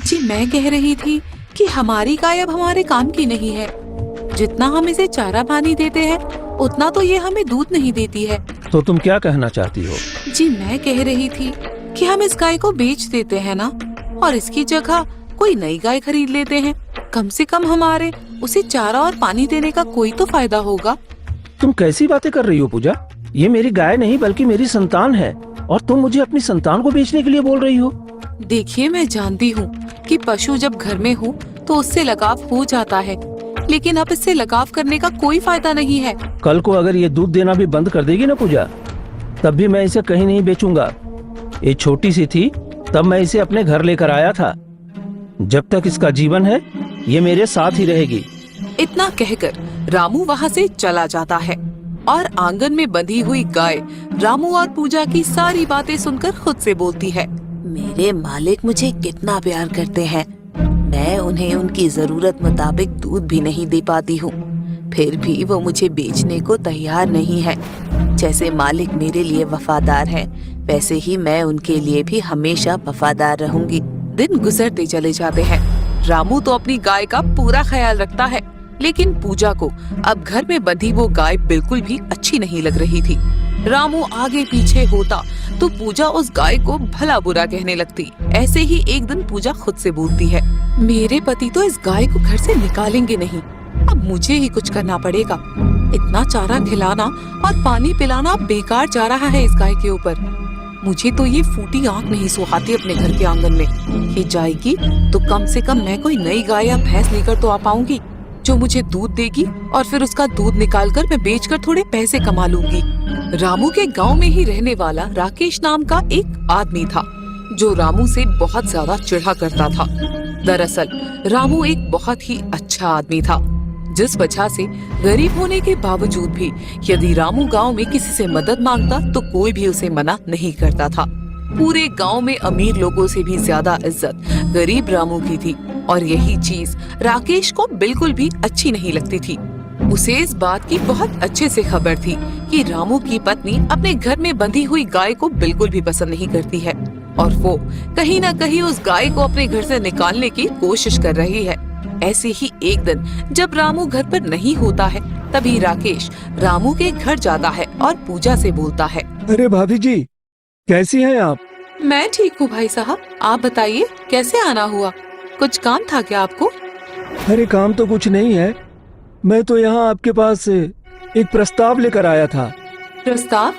जी मैं कह रही थी कि हमारी गाय अब हमारे काम की नहीं है। जितना हम इसे चारा पानी देते हैं उतना तो ये हमें दूध नहीं देती है। तो तुम क्या कहना चाहती हो? जी मैं कह रही थी कि हम इस गाय को बेच देते हैं ना, और इसकी जगह कोई नई गाय खरीद लेते हैं। कम से कम हमारे उसे चारा और पानी देने का कोई तो फायदा होगा। तुम कैसी बातें कर रही हो पूजा? ये मेरी गाय नहीं बल्कि मेरी संतान है, और तुम मुझे अपनी संतान को बेचने के लिए बोल रही हो? देखिए मैं जानती हूँ कि पशु जब घर में हो तो उससे लगाव हो जाता है, लेकिन अब इससे लगाव करने का कोई फायदा नहीं है। कल को अगर ये दूध देना भी बंद कर देगी ना पूजा, तब भी मैं इसे कहीं नहीं बेचूंगा। ये छोटी सी थी तब मैं इसे अपने घर लेकर आया था। जब तक इसका जीवन है ये मेरे साथ ही रहेगी। इतना कहकर रामू वहाँ से चला जाता है और आंगन में बंधी हुई गाय रामू और पूजा की सारी बातें सुनकर खुद से बोलती है, मेरे मालिक मुझे कितना प्यार करते हैं, मैं उन्हें उनकी जरूरत मुताबिक दूध भी नहीं दे पाती हूँ, फिर भी वो मुझे बेचने को तैयार नहीं है। जैसे मालिक मेरे लिए वफादार हैं, वैसे ही मैं उनके लिए भी हमेशा वफादार रहूंगी। दिन गुजरते चले जाते हैं। रामू तो अपनी गाय का पूरा ख्याल रखता है, लेकिन पूजा को अब घर में बंधी वो गाय बिल्कुल भी अच्छी नहीं लग रही थी। रामू आगे पीछे होता तो पूजा उस गाय को भला बुरा कहने लगती। ऐसे ही एक दिन पूजा खुद से बोलती है, मेरे पति तो इस गाय को घर से निकालेंगे नहीं, अब मुझे ही कुछ करना पड़ेगा। इतना चारा खिलाना और पानी पिलाना बेकार जा रहा है इस गाय के ऊपर। मुझे तो ये फूटी आंख नहीं सुहाती अपने घर के आंगन में। ये जाएगी तो कम से कम मैं कोई नई गाय या भैंस लेकर तो आ पाऊंगी जो मुझे दूध देगी, और फिर उसका दूध निकालकर मैं बेचकर थोड़े पैसे कमा लूंगी। रामू के गांव में ही रहने वाला राकेश नाम का एक आदमी था जो रामू से बहुत ज्यादा चिढ़ा करता था। दरअसल रामू एक बहुत ही अच्छा आदमी था, जिस वजह से गरीब होने के बावजूद भी यदि रामू गांव में किसी से मदद मांगता तो कोई भी उसे मना नहीं करता था। पूरे गांव में अमीर लोगों से भी ज्यादा इज्जत गरीब रामू की थी, और यही चीज राकेश को बिल्कुल भी अच्छी नहीं लगती थी। उसे इस बात की बहुत अच्छे से खबर थी कि रामू की पत्नी अपने घर में बंधी हुई गाय को बिल्कुल भी पसंद नहीं करती है, और वो कहीं न कहीं उस गाय को अपने घर से निकालने की कोशिश कर रही है। ऐसे ही एक दिन जब रामू घर पर नहीं होता है, तभी राकेश रामू के घर जाता है और पूजा से बोलता है, अरे भाभी जी, कैसी हैं आप? मैं ठीक हूँ भाई साहब, आप बताइए कैसे आना हुआ? कुछ काम था क्या आपको? अरे काम तो कुछ नहीं है, मैं तो यहाँ आपके पास एक प्रस्ताव लेकर आया था। प्रस्ताव?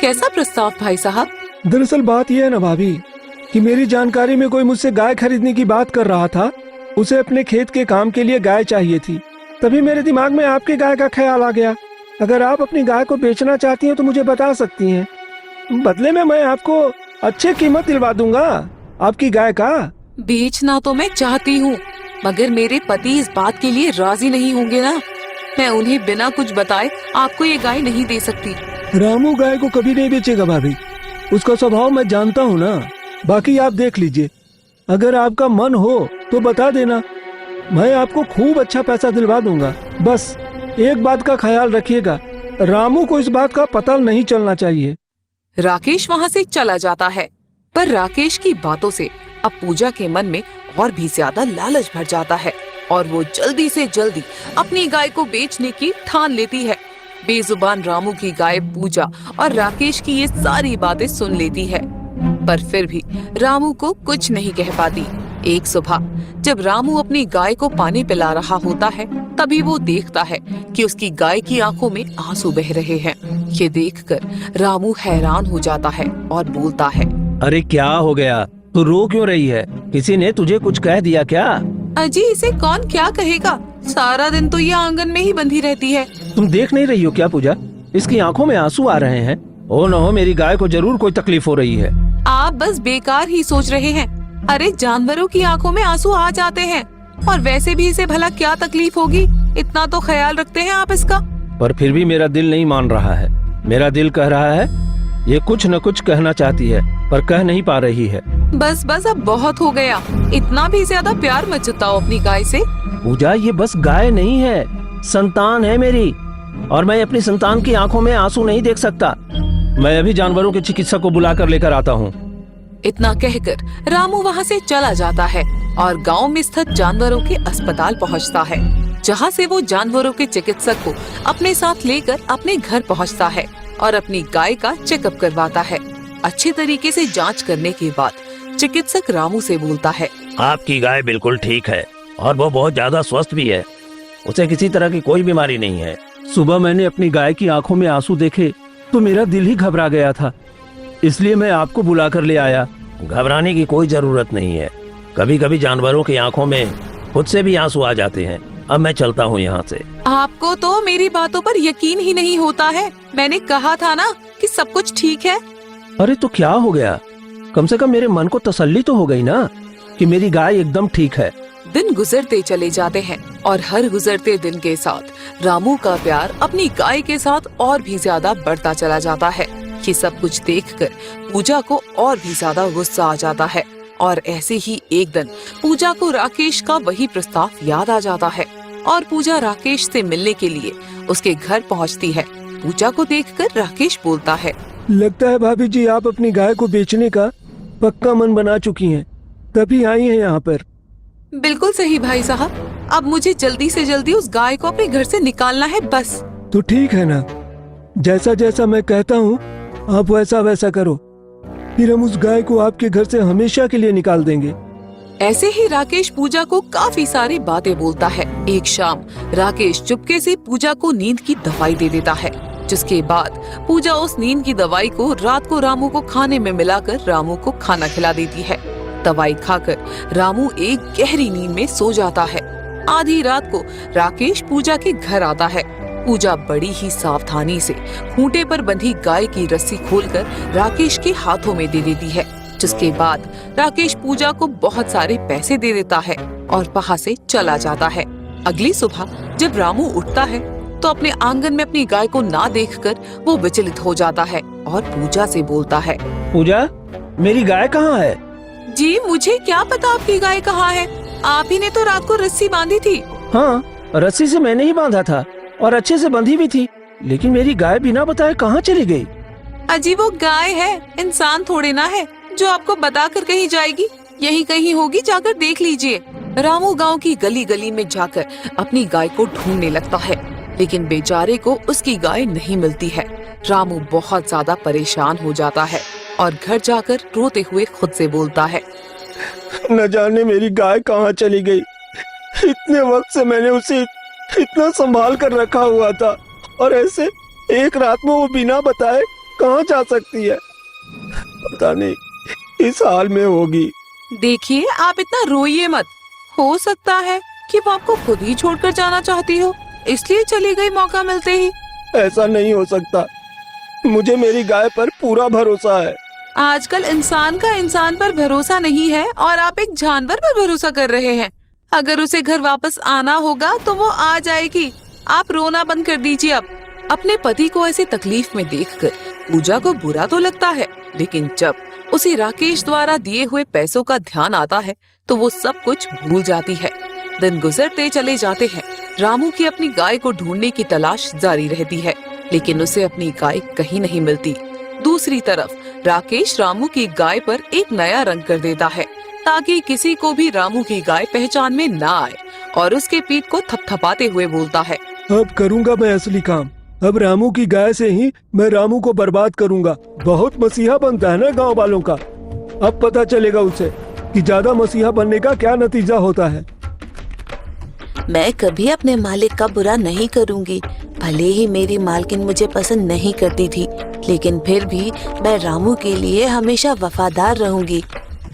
कैसा प्रस्ताव भाई साहब? दरअसल बात यह है ना भाभी कि मेरी जानकारी में कोई मुझसे गाय खरीदने की बात कर रहा था। उसे अपने खेत के काम के लिए गाय चाहिए थी। तभी मेरे दिमाग में आपकी गाय का ख्याल आ गया। अगर आप अपनी गाय को बेचना चाहती हैं तो मुझे बता सकती हैं, बदले में मैं आपको अच्छी कीमत दिलवा दूंगा आपकी गाय का। बेचना तो मैं चाहती हूँ, मगर मेरे पति इस बात के लिए राजी नहीं होंगे ना। मैं उन्हें बिना कुछ बताए आपको ये गाय नहीं दे सकती। रामू गाय को कभी नहीं बेचेगा भाभी, उसका स्वभाव मैं जानता हूँ ना। बाकी आप देख लीजिए, अगर आपका मन हो तो बता देना, मैं आपको खूब अच्छा पैसा दिलवा दूंगा। बस एक बात का ख्याल रखिएगा, रामू को इस बात का पता नहीं चलना चाहिए। राकेश वहाँ से चला जाता है, पर राकेश की बातों से अब पूजा के मन में और भी ज्यादा लालच भर जाता है, और वो जल्दी से जल्दी अपनी गाय को बेचने की ठान लेती है। बेजुबान रामू की गाय पूजा और राकेश की ये सारी बातें सुन लेती है, पर फिर भी रामू को कुछ नहीं कह पाती। एक सुबह जब रामू अपनी गाय को पानी पिला रहा होता है, तभी वो देखता है कि उसकी गाय की आंखों में आंसू बह रहे हैं। ये देखकर रामू हैरान हो जाता है और बोलता है, अरे क्या हो गया, तू रो क्यों रही है? किसी ने तुझे कुछ कह दिया क्या? अजी इसे कौन क्या कहेगा, सारा दिन तो ये आंगन में ही बंधी रहती है। तुम देख नहीं रही हो क्या पूजा? इसकी आंखों में आंसू आ रहे हैं। ओ नो, मेरी गाय को जरूर कोई तकलीफ हो रही है। आप बस बेकार ही सोच रहे हैं। अरे जानवरों की आंखों में आंसू आ जाते हैं, और वैसे भी इसे भला क्या तकलीफ होगी, इतना तो ख्याल रखते हैं आप इसका। पर फिर भी मेरा दिल नहीं मान रहा है। मेरा दिल कह रहा है ये कुछ न कुछ कहना चाहती है, पर कह नहीं पा रही है। बस बस अब बहुत हो गया, इतना भी ज्यादा प्यार मत जताओ अपनी गाय से। पूजा ये बस गाय नहीं है, संतान है मेरी, और मैं अपनी संतान की आंखों में आंसू नहीं देख सकता। मैं अभी जानवरों के चिकित्सक को बुलाकर लेकर आता हूँ। इतना कहकर रामू वहाँ से चला जाता है और गांव में स्थित जानवरों के अस्पताल पहुंचता है, जहां से वो जानवरों के चिकित्सक को अपने साथ लेकर अपने घर पहुंचता है और अपनी गाय का चेकअप करवाता है। अच्छे तरीके से जांच करने के बाद चिकित्सक रामू से बोलता है, आपकी गाय बिल्कुल ठीक है और वो बहुत ज्यादा स्वस्थ भी है। उसे किसी तरह की कोई बीमारी नहीं है। सुबह मैंने अपनी गाय की आंखों में आंसू देखे तो मेरा दिल ही घबरा गया था, इसलिए मैं आपको बुला कर ले आया। घबराने की कोई जरूरत नहीं है। कभी कभी जानवरों की आंखों में खुद से भी आंसू आ जाते हैं। अब मैं चलता हूँ यहाँ से। आपको तो मेरी बातों पर यकीन ही नहीं होता है। मैंने कहा था ना कि सब कुछ ठीक है। अरे तो क्या हो गया? कम से कम मेरे मन को तसल्ली तो हो गई ना कि मेरी गाय एकदम ठीक है। दिन गुजरते चले जाते हैं और हर गुजरते दिन के साथ रामू का प्यार अपनी गाय के साथ और भी ज्यादा बढ़ता चला जाता है। ये सब कुछ देखकर पूजा को और भी ज्यादा गुस्सा आ जाता है और ऐसे ही एक दिन पूजा को राकेश का वही प्रस्ताव याद आ जाता है और पूजा राकेश से मिलने के लिए उसके घर पहुंचती है। पूजा को देखकर राकेश बोलता है, लगता है भाभी जी आप अपनी गाय को बेचने का पक्का मन बना चुकी हैं, तभी आई हैं यहाँ पर। बिल्कुल सही भाई साहब, अब मुझे जल्दी से जल्दी उस गाय को अपने घर से निकालना है बस। तो ठीक है ना, जैसा जैसा मैं कहता हूँ आप वैसा वैसा करो, फिर हम उस गाय को आपके घर से हमेशा के लिए निकाल देंगे। ऐसे ही राकेश पूजा को काफी सारी बातें बोलता है। एक शाम राकेश चुपके से पूजा को नींद की दवाई दे देता है, जिसके बाद पूजा उस नींद की दवाई को रात को रामू को खाने में मिलाकर रामू को खाना खिला देती है। दवाई खाकर रामू एक गहरी नींद में सो जाता है। आधी रात को राकेश पूजा के घर आता है। पूजा बड़ी ही सावधानी से खूंटे पर बंधी गाय की रस्सी खोलकर राकेश के हाथों में दे देती है, जिसके बाद राकेश पूजा को बहुत सारे पैसे दे देता है और वहाँ से चला जाता है। अगली सुबह जब रामू उठता है तो अपने आंगन में अपनी गाय को ना देखकर वो विचलित हो जाता है और पूजा से बोलता है, पूजा मेरी गाय कहाँ है? जी मुझे क्या पता आपकी गाय कहाँ है, आप ही ने तो रात को रस्सी बांधी थी। हाँ, रस्सी से मैंने ही बांधा था और अच्छे से बंधी भी थी, लेकिन मेरी गाय बिना बताए कहाँ चली गई? अजी वो गाय है, इंसान थोड़े ना है जो आपको बताकर कहीं जाएगी। यही कहीं होगी, जाकर देख लीजिए। रामू गांव की गली गली में जाकर अपनी गाय को ढूंढने लगता है, लेकिन बेचारे को उसकी गाय नहीं मिलती है। रामू बहुत ज्यादा परेशान हो जाता है और घर जाकर रोते हुए खुद से बोलता है, न जाने मेरी गाय कहाँ चली गई। इतने वक्त से मैंने उसे इतना संभाल कर रखा हुआ था और ऐसे एक रात में वो बिना बताए कहाँ जा सकती है? पता नहीं इस हाल में होगी। देखिए आप इतना रोइए मत, हो सकता है कि वो आपको खुद ही छोड़कर जाना चाहती हो, इसलिए चली गई मौका मिलते ही। ऐसा नहीं हो सकता, मुझे मेरी गाय पर पूरा भरोसा है। आजकल इंसान का इंसान पर भरोसा नहीं है और आप एक जानवर पर भरोसा कर रहे हैं। अगर उसे घर वापस आना होगा तो वो आ जाएगी। आप रोना बंद कर दीजिए अब। अपने पति को ऐसे तकलीफ में देखकर पूजा को बुरा तो लगता है, लेकिन जब उसे राकेश द्वारा दिए हुए पैसों का ध्यान आता है तो वो सब कुछ भूल जाती है। दिन गुजरते चले जाते हैं। रामू की अपनी गाय को ढूंढने की तलाश जारी रहती है, लेकिन उसे अपनी गाय कहीं नहीं मिलती। दूसरी तरफ राकेश रामू की गाय पर एक नया रंग कर देता है ताकि किसी को भी रामू की गाय पहचान में ना आए, और उसके पीठ को थपथपाते हुए बोलता है, अब करूंगा मैं असली काम। अब रामू की गाय से ही मैं रामू को बर्बाद करूंगा। बहुत मसीहा बनता है ना गांव वालों का। अब पता चलेगा उसे कि ज्यादा मसीहा बनने का क्या नतीजा होता है। मैं कभी अपने मालिक का बुरा नहीं करूंगी। भले ही मेरी मालकिन मुझे पसंद नहीं करती थी, लेकिन फिर भी मैं रामू के लिए हमेशा वफादार रहूंगी।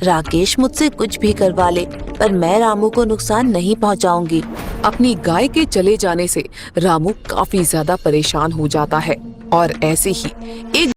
राकेश मुझसे कुछ भी करवा ले, पर मैं रामू को नुकसान नहीं पहुंचाऊंगी। अपनी गाय के चले जाने से रामू काफी ज्यादा परेशान हो जाता है और ऐसे ही एक